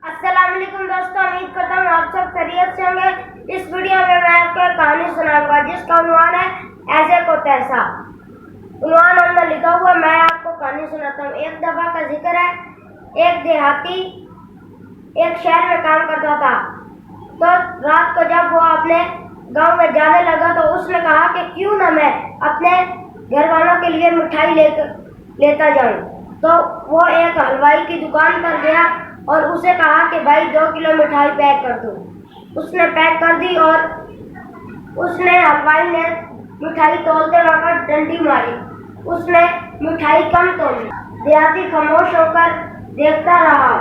अस्सलाम वालेकुम दोस्तों, उम्मीद करता हूँ आप सब खैरियत से होंगे। इस वीडियो में मैं आपको एक कहानी सुनाऊंगा जिसका उन्वान है ऐसे को तैसा। उन्वान अंदर लिखा हुआ, मैं आपको कहानी सुनाता हूँ। एक दफा का जिक्र है, एक देहाती एक शहर में काम करता था। तो रात को जब वो अपने गांव में जाने लगा तो उसने कहा कि क्यों ना मैं अपने घर वालों के लिए मिठाई लेता जाऊं। तो वो एक हलवाई की दुकान पर गया और उसे कहा कि भाई 2 किलो मिठाई पैक कर दो। उसने पैक कर दी और उसने हलवाई ने मिठाई तोलते वक्त डंडी मारी। उसने मिठाई कम तोली। देहाती खामोश होकर देखता रहा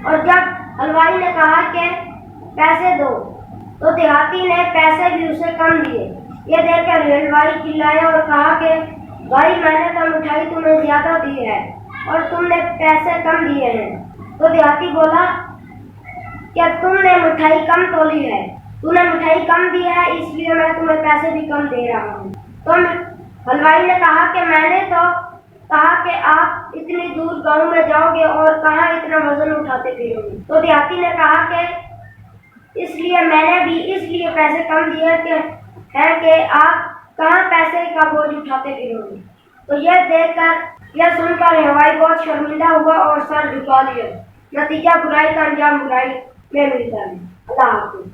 और जब हलवाई ने कहा कि पैसे दो तो देहाती ने पैसे भी उसे कम दिए। ये देखकर हलवाई चिल्लाया और कहा कि भाई मैंने तो मिठाई तुम्हें ज्यादा दी है और तुमने पैसे कम दिए हैं। तो देहाती बोला, क्या तुमने मिठाई कम तोली है? तूने मिठाई कम दी है इसलिए मैं तुम्हें पैसे भी कम दे रहा हूँ। तो हलवाई ने कहा कि मैंने तो कहा कि आप इतनी दूर गांव में जाओगे और कहाँ इतना वजन उठाते फिरोगे। तो देहाती ने कहा कि इसलिए मैंने भी इसलिए पैसे कम दिए कि आप कहाँ पैसे का बोझ उठाते फिरोगे। तो यह सुनकर हलवाई बहुत शर्मिंदा हुआ और सर झुका लिया। नतीजा बुराई का अंजाम बुराई में मिलता है। अल्लाह हाफ़िज़।